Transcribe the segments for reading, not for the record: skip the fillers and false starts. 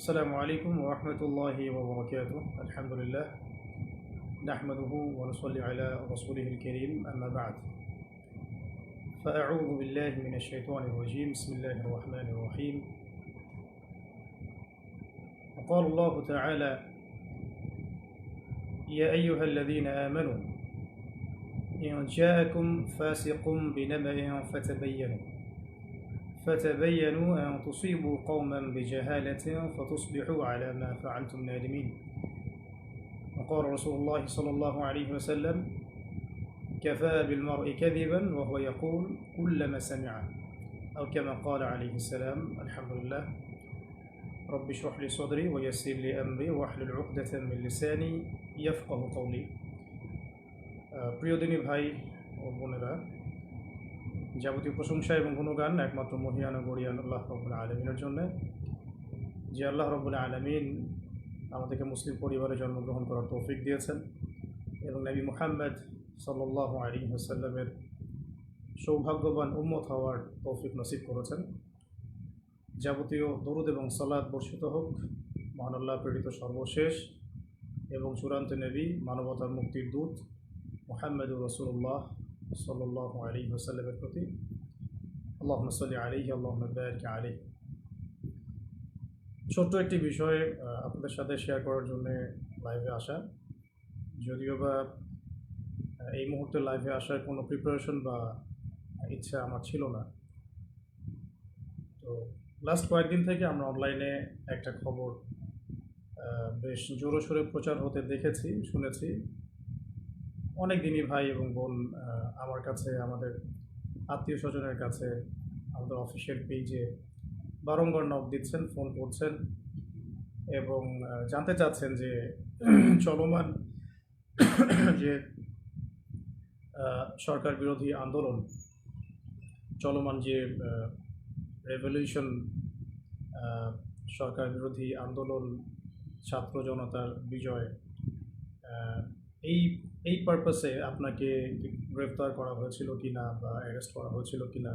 السلام عليكم ورحمة الله وبركاته. الحمد لله نحمده ونصلي على رسوله الكريم، أما بعد فأعوذ بالله من الشيطان الرجيم. بسم الله الرحمن الرحيم. وقال الله تعالى: يا أيها الذين آمنوا إن جاءكم فاسق بنبأ فتبينوا أن تصيبوا قوما بجهالة فتصبحوا على ما فعلتم نادمين. وقال رسول الله صلى الله عليه وسلم: كفى بالمرء كذبا وهو يقول كلما سمع، أو كما قال عليه السلام. الحمد لله. رب اشرح لي صدري ويسر لي أمري واحلل عقدة من لساني يفقه قولي. প্রিয় দিনী ভাই ও বোনেরা, যাবতীয় প্রশংসা এবং গুণগান একমাত্র মহিয়ান ও গরিয়ান আল্লাহ রাব্বুল আলামিনের জন্য, যে আল্লাহ রাব্বুল আলামিন আমাদেরকে মুসলিম পরিবারে জন্মগ্রহণ করার তৌফিক দিয়েছেন এবং নবী মুহাম্মদ সাল্লাল্লাহু আলাইহি ওয়াসাল্লামের সৌভাগ্যবান উম্মত হওয়ার তৌফিক নসিব করেছেন। যাবতীয় দরুদ এবং সালাত বর্ষিত হোক মহান আল্লাহ প্রেরিত সর্বশেষ এবং চূড়ান্ত নবী, মানবতার মুক্তির দূত মুহাম্মদুর রাসূলুল্লাহ সাল্লাল্লাহু আলাইহি ওয়াসাল্লামের প্রতি। আল্লাহুম্মা সাল্লি আলাইহি আল্লাহুম্মা বারিক আলাইহি। ছোট্ট একটি বিষয় আপনাদের সাথে শেয়ার করার জন্য লাইভে আসা, যদিও বা এই মুহূর্তে লাইভে আসার কোনো প্রিপারেশন বা ইচ্ছা আমার ছিল না। তো লাস্ট কয়েকদিন থেকে আমরা অনলাইনে একটা খবর বেশ জোরোশোরে প্রচার হতে দেখেছি, শুনেছি। অনেক দিনই ভাই এবং বোন আমার কাছে, আমাদের আত্মীয় স্বজনের কাছে, আমাদের অফিসিয়াল পেজে বারংবার নক দিচ্ছেন, ফোন করছেন এবং জানতে চাচ্ছেন যে চলমান যে সরকার বিরোধী আন্দোলন, চলমান যে রেভলিউশন, সরকার বিরোধী আন্দোলন, ছাত্র জনতার বিজয়, এই পারপাসে আপনাকে গ্রেফতার করা হয়েছিল কি না বা অ্যারেস্ট করা হয়েছিল কি না,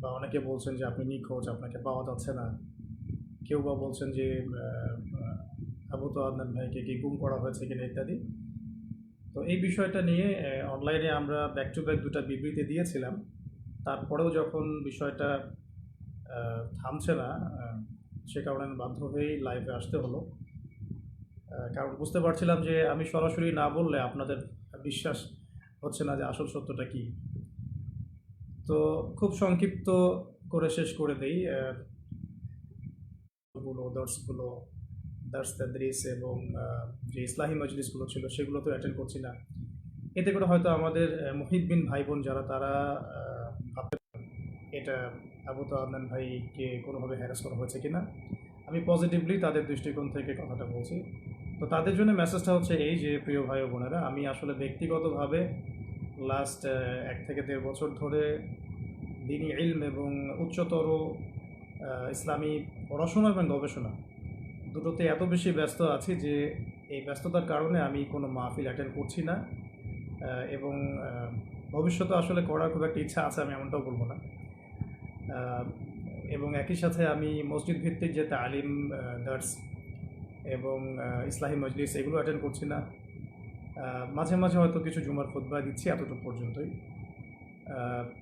বা অনেকে বলছেন যে আপনি নিখোঁজ, আপনাকে পাওয়া যাচ্ছে না। কেউ বা বলছেন যে আবু তো আদনান ভাইকে কি গুম করা হয়েছে কিনা ইত্যাদি। তো এই বিষয়টা নিয়ে অনলাইনে আমরা ব্যাক টু ব্যাক দুটা বিবৃতি দিয়েছিলাম। তারপরেও যখন বিষয়টা থামছে না, সে কারণে আমি বাধ্য হয়েই লাইভে আসতে হলো। কারণ বুঝতে পারছিলাম যে আমি সরাসরি না বললে আপনাদের বিশ্বাস হচ্ছে না যে আসল সত্যটা কী। তো খুব সংক্ষিপ্ত করে শেষ করে দেই। দার্স তাদরিস এবং যে ইসলাহি মজলিসগুলো ছিল সেগুলো তো অ্যাটেন্ড করছি না। এতে করে হয়তো আমাদের মুহিব্বিন ভাই বোন যারা, তারা ভাবতে এটা আবু তো আদনান ভাইকে কোনোভাবে হ্যারাস করা হয়েছে কিনা। আমি পজিটিভলি তাদের দৃষ্টিকোণ থেকে কথাটা বলছি। তো তাদের জন্য মেসেজটা হচ্ছে এই যে, প্রিয় ভাই ও বোনেরা, আমি আসলে ব্যক্তিগতভাবে লাস্ট 1 থেকে 1.5 বছর ধরে দ্বীনি ইলম এবং উচ্চতর ইসলামী পড়াশোনা এবং গবেষণা দুটোতে এত বেশি ব্যস্ত আছি যে এই ব্যস্ততার কারণে আমি কোনো মাহফিল অ্যাটেন্ড করছি না এবং ভবিষ্যতে আসলে করার খুব একটা ইচ্ছা আছে, আমি এমনটাও বলবো না। এবং একই সাথে আমি মসজিদ ভিত্তিক যে তালিম, দার্স এবং ইসলাহি মজলিস এগুলো অ্যাটেন্ড করছি না। মাঝে মাঝে হয়তো কিছু জুমার খুতবা দিচ্ছি, এতটুকু পর্যন্তই।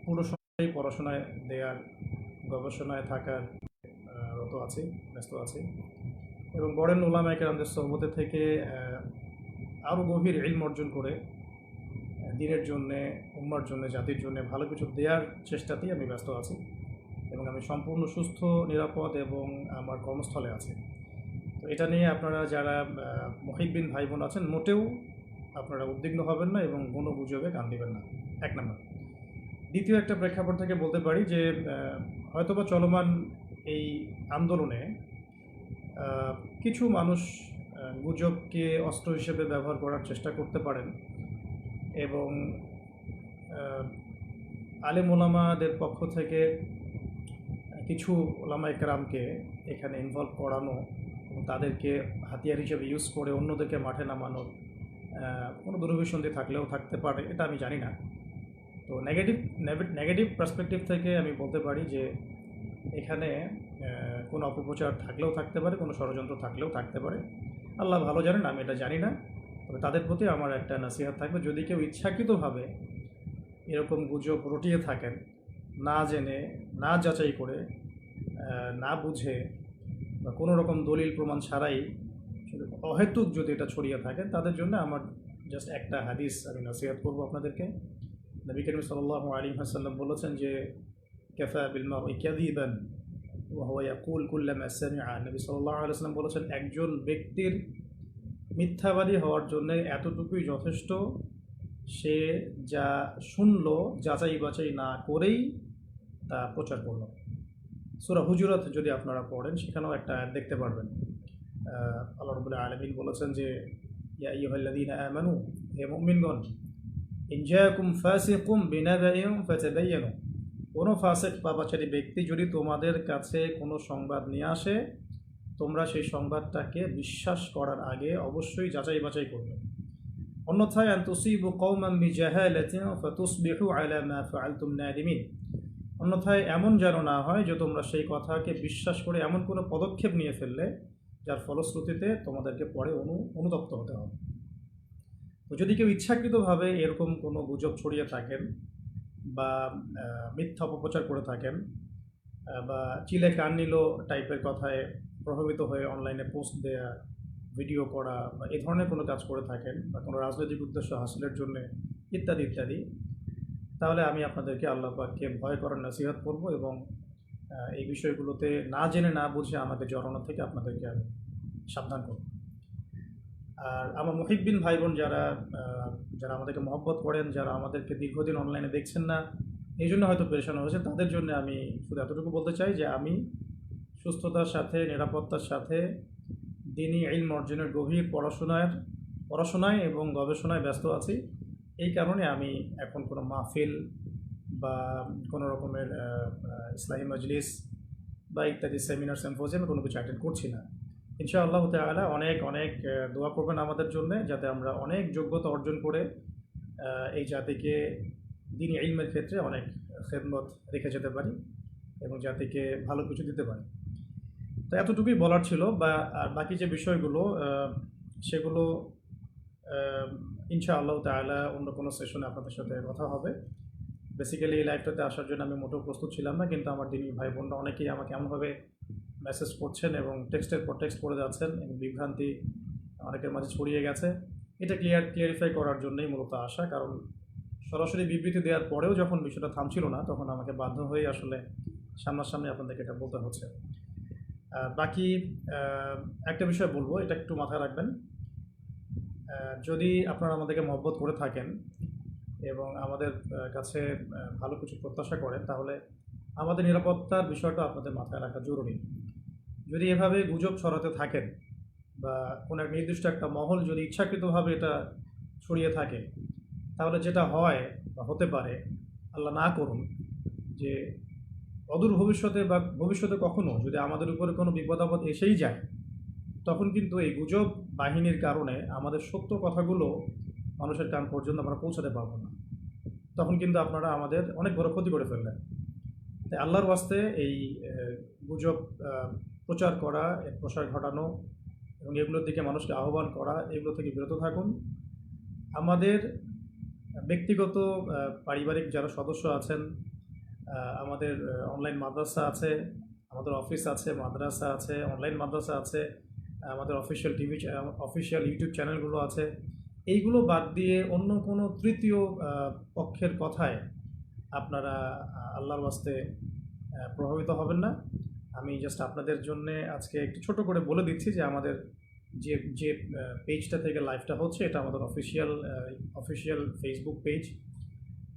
পুরো সময় পড়াশোনায় দেওয়ার, গবেষণায় থাকার রত আছি, ব্যস্ত আছি এবং বড়েন উলামায়ে কেরামদের সোহবতে থেকে আরও গভীর ইলম অর্জন করে দ্বীনের জন্যে, উম্মার জন্যে, জাতির জন্যে ভালো কিছু দেওয়ার চেষ্টাতেই আমি ব্যস্ত আছি এবং আমি সম্পূর্ণ সুস্থ, নিরাপদ এবং আমার কর্মস্থলে আছি। তো এটা নিয়ে আপনারা যারা মুহিব্বিন ভাই বোন আছেন, মোটেও আপনারা উদ্বিগ্ন হবেন না এবং কোনো গুজবে কান দিবেন না, 1 নম্বর। দ্বিতীয় একটা প্রেক্ষাপট থেকে বলতে পারি যে হয়তোবা চলমান এই আন্দোলনে কিছু মানুষ গুজবকে অস্ত্র হিসেবে ব্যবহার করার চেষ্টা করতে পারেন এবং আলেম ওলামাদের পক্ষ থেকে কিছু ওলামায়ে কেরামকে এখানে ইনভলভ করানো এবং তাদেরকে হাতিয়ার হিসেবে ইউজ করে অন্যদেরকে মাঠে নামানোর কোনো দুরভিসন্ধি থাকলেও থাকতে পারে, এটা আমি জানি না। তো নেগেটিভ পার্সপেক্টিভ থেকে আমি বলতে পারি যে এখানে কোনো অপপ্রচার থাকলেও থাকতে পারে, কোনো ষড়যন্ত্র থাকলেও থাকতে পারে। আল্লাহ ভালো জানেন, আমি এটা জানি না। তবে তাদের প্রতি আমার একটা নসিহত থাকবে, যদি কেউ ইচ্ছাকৃতভাবে এরকম গুজব রটিয়ে থাকেন, না জেনে, না যাচাই করে, না বুঝে বা কোনো রকম দলিল প্রমাণ ছাড়াই শুধু অহেতুক যদি এটা ছড়িয়ে থাকে, তাদের জন্য আমার জাস্ট একটা হাদিস আমি নসিহত করবো আপনাদেরকে। নবী করিম সাল্লাল্লাহু আলাইহি ওয়াসাল্লাম বলেছেন যে কাফা বিল মারই কাযিবান ওয়া হুয়া ইয়াকুল কুল্লামা সামিআ। নবী সাল্লাল্লাহু আলাইহি ওয়াসাল্লাম বলেছেন, একজন ব্যক্তির মিথ্যাবাদী হওয়ার জন্য এতটুকুই যথেষ্ট, সে যা শুনলো যাচাই বাছাই না করেই তা প্রচার করলো। সূরা হুজুরাত যদি আপনারা পড়েন, সেখানেও একটা আয়াত দেখতে পারবেন। আল্লাহ রাব্বুল আলামিন বলেছেন যে ইয়া আইয়ুহাল্লাযীনা আমানু, হে মুমিনগণ, ইন জাআকুম ফাসিকুম বিনাবাইন ফাতাবায়ানু, কোনো ফাসিক পাপাচারী ব্যক্তি যদি তোমাদের কাছে কোনো সংবাদ নিয়ে আসে, তোমরা সেই সংবাদটাকে বিশ্বাস করার আগে অবশ্যই যাচাই বাছাই করবে। অন্যথায় আন তুসিবু কওমান বিজাহালাতিন ফাতুসবিহু আলা মা ফাআলতুম নাদিমিন, অন্যথায় এমন যেন না হয় যে তোমরা সেই কথাকে বিশ্বাস করে এমন কোনো পদক্ষেপ নিয়ে ফেললে যার ফলশ্রুতিতে তোমাদেরকে পরে অনুতপ্ত হতে হবে। তো যদি কেউ ইচ্ছাকৃতভাবে এরকম কোনো গুজব ছড়িয়ে থাকেন বা মিথ্যা অপপ্রচার করে থাকেন বা চিলে কান নিল টাইপের কথায় প্রভাবিত হয়ে অনলাইনে পোস্ট দেয়া, ভিডিও করা বা এই ধরনের কোনো কাজ করে থাকেন বা কোনো রাজনৈতিক উদ্দেশ্য হাসিলের জন্য ইত্যাদি ইত্যাদি, তাহলে আমি আপনাদেরকে আল্লাহ পাককে ভয় করার নসিহত করব এবং এই বিষয়গুলোতে না জেনে না বুঝে আমাকে জড়ানো থেকে আপনাদেরকে আমি সাবধান করব। আর আমার মুহিব্বিন ভাই বোন যারা যারা আমাদেরকে মহব্বত করেন, যারা আমাদেরকে দীর্ঘদিন অনলাইনে দেখছেন না, এই জন্য হয়তো পেরেশানো হয়েছে, তাদের জন্য আমি শুধু এতটুকু বলতে চাই যে আমি সুস্থতার সাথে, নিরাপত্তার সাথে দ্বীনি ইলম অর্জনের গভীর পড়াশোনায় এবং গবেষণায় ব্যস্ত আছি। এই কারণে আমি এখন কোনো মাহফিল বা কোনো রকমের ইসলাহি মজলিস বা ইত্যাদি সেমিনার সিম্পোজিয়ামে কোনো কিছু অ্যাটেন্ড করছি না। ইনশাআল্লাহ তাআলা অনেক অনেক দোয়া করবেন আমাদের জন্য, যাতে আমরা অনেক যোগ্যতা অর্জন করে এই জাতিকে দ্বীনি ইলমের ক্ষেত্রে অনেক খেদমত রেখে যেতে পারি এবং জাতিকে ভালো কিছু দিতে পারি। তো এতটুকুই বলার ছিল। আর বাকি যে বিষয়গুলো সেগুলো ইনশাআল্লাহ তাআলা অন্য কোনো সেশনে আপনাদের সাথে কথা হবে। বেসিক্যালি এই লাইভটাতে আসার জন্য আমি মোটেও প্রস্তুত ছিলাম না, কিন্তু আমার দিনী ভাই বোনরা অনেকেই আমাকে এমনভাবে মেসেজ করছেন এবং টেক্সটের পর টেক্সট করে যাচ্ছেন এবং বিভ্রান্তি অনেকের মাঝে ছড়িয়ে গেছে। এটা ক্লিয়ারিফাই করার জন্যই মূলত আসা, কারণ সরাসরি বিবৃতি দেওয়ার পরেও যখন বিষয়টা থামছিল না, তখন আমাকে বাধ্য হয়ে আসলে সামনাসামনি আপনাদেরকে এটা বলতে হচ্ছে। বাকি একটা বিষয় বলবো, এটা একটু মাথায় রাখবেন। যদি আপনারা আমাদেরকে মহব্বত করে থাকেন এবং আমাদের কাছে ভালো কিছু প্রত্যাশা করেন, তাহলে আমাদের নিরাপত্তার বিষয়টা আপনাদের মাথায় রাখা জরুরি। যদি এভাবে গুজব ছড়াতে থাকেন বা কোনো এক নির্দিষ্ট একটা মহল যদি ইচ্ছাকৃতভাবে এটা ছড়িয়ে থাকে, তাহলে যেটা হয় বা হতে পারে, আল্লাহ না করুন, যে অদূর ভবিষ্যতে বা ভবিষ্যতে কখনো যদি আমাদের উপরে কোনো বিপদ আপদ এসেই যায়, তখন কিন্তু এই গুজব বাহিনীর কারণে আমাদের সত্য কথাগুলো মানুষের কান পর্যন্ত আমরা পৌঁছাতে পারবো না। তখন কিন্তু আপনারা আমাদের অনেক বড় ক্ষতি করে ফেললেন। তাই আল্লাহর ওয়াস্তে এই গুজব প্রচার করা, এর প্রসার ঘটানো এবং এগুলোর দিকে মানুষকে আহ্বান করা, এগুলো থেকে বিরত থাকুন। আমাদের ব্যক্তিগত পারিবারিক যারা সদস্য আছেন, আমাদের অনলাইন মাদ্রাসা আছে, আমাদের অফিস আছে, মাদ্রাসা আছে, অনলাইন মাদ্রাসা আছে, আমাদের অফিসিয়াল ইউটিউব চ্যানেলগুলো আছে, এইগুলো বাদ দিয়ে অন্য কোনো তৃতীয় পক্ষের কথায় আপনারা আল্লাহর ওয়াস্তে প্রভাবিত হবেন না। আমি জাস্ট আপনাদের জন্যে আজকে একটু ছোট করে বলে দিচ্ছি যে আমাদের যে পেজটা থেকে লাইভটা হচ্ছে, এটা আমাদের অফিসিয়াল ফেসবুক পেজ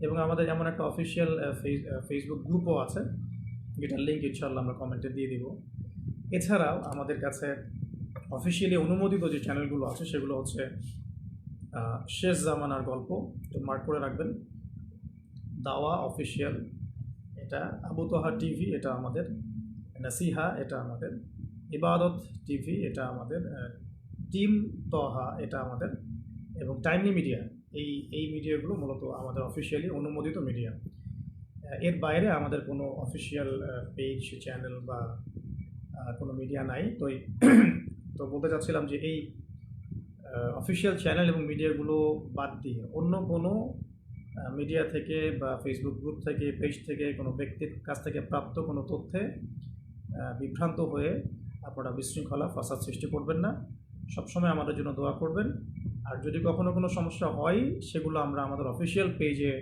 এবং আমাদের যেমন একটা অফিসিয়াল ফেসবুক গ্রুপও আছে, যেটার লিঙ্ক ইনশাআল্লাহ আমরা কমেন্টে দিয়ে দিব। এছাড়াও আমাদের কাছে অফিসিয়ালি অনুমোদিত যে চ্যানেলগুলো আছে, সেগুলো হচ্ছে শেষ জামানার গল্প, মার্ক করে রাখবেন, দাওয়া অফিসিয়াল, এটা আবু তোহা টিভি, এটা আমাদের নাসিহা, এটা আমাদের ইবাদত টিভি, এটা আমাদের টিম তোহা, এটা আমাদের, এবং টাইমলি মিডিয়া। এই মিডিয়াগুলো মূলত আমাদের অফিসিয়ালি অনুমোদিত মিডিয়া। এর বাইরে আমাদের কোনো অফিসিয়াল পেজ, চ্যানেল বা কোনো মিডিয়া নাই। তো বলতে চাচ্ছিলাম যে এই অফিসিয়াল চ্যানেল এবং মিডিয়াগুলো বাদ দিয়ে অন্য কোনো মিডিয়া থেকে বা ফেসবুক গ্রুপ থেকে, পেজ থেকে, কোনো ব্যক্তির কাছ থেকে প্রাপ্ত কোনো তথ্যে বিভ্রান্ত হয়ে আপনারা বিশৃঙ্খলা, ফাসাদ সৃষ্টি করবেন না। সবসময় আমাদের জন্য দোয়া করবেন। আর যদি কখনো কোনো সমস্যা হয়, সেগুলো আমরা আমাদের অফিসিয়াল পেজে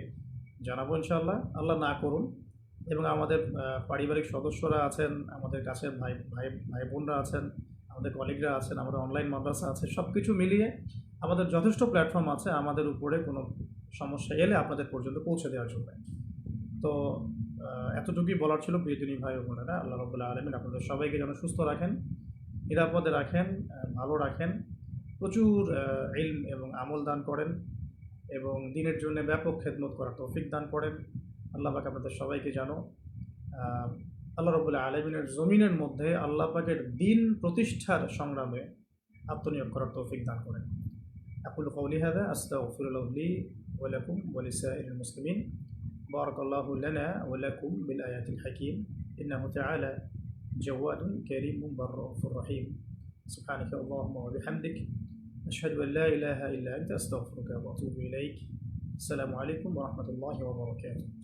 জানাবো ইনশাআল্লাহ। আল্লাহ না করুন। এবং আমাদের পারিবারিক সদস্যরা আছেন, আমাদের কাছের ভাই ভাই ভাই বোনরা আছেন, আমাদের কলিগরা আছেন, আমাদের অনলাইন মাদ্রাসা আছে, সব কিছু মিলিয়ে আমাদের যথেষ্ট প্ল্যাটফর্ম আছে আমাদের উপরে কোনো সমস্যা এলে আপনাদের পর্যন্ত পৌঁছে দেওয়ার জন্য। তো এতটুকুই বলার ছিল প্রিয় দিনী ভাই ও বোনেরা। আল্লাহ রাব্বুল আলামিন আপনাদের সবাইকে যেন সুস্থ রাখেন, নিরাপদে রাখেন, ভালো রাখেন, প্রচুর ইলম এবং আমল দান করেন এবং দিনের জন্য ব্যাপক খেদমত করার তৌফিক দান করেন। আল্লাহ পাক আপনাদের সবাইকে যেন আল্লাহ রাব্বুল আলামিনের জমিনের মধ্যে আল্লাহ পাকের দিন প্রতিষ্ঠার সংগ্রামে আত্মনিয়োগ করার তৌফিক দান করেন। আকুলু কওলি হাযা আস্তাগফিরুল্লাহ লি ওয়া লাকুম ওয়া লিসাইরিল মুসলিমিন। বারাকাল্লাহু লানা ওয়া লাকুম বিল আয়াতিল হাকীম। ইন্নাহু তাআলা জাওয়াদুন কারীমুন বাররাউফুর রহিম। সুবহানাকা আল্লাহুম্মা ওয়া বিহামদিক আশহাদু আন লা ইলাহা ইল্লা আনতা আস্তাগফিরুকা ওয়া আতুবু ইলাইক। আসসালামু আলাইকুম ওয়া রাহমাতুল্লাহি ওয়া বারাকাতুহু।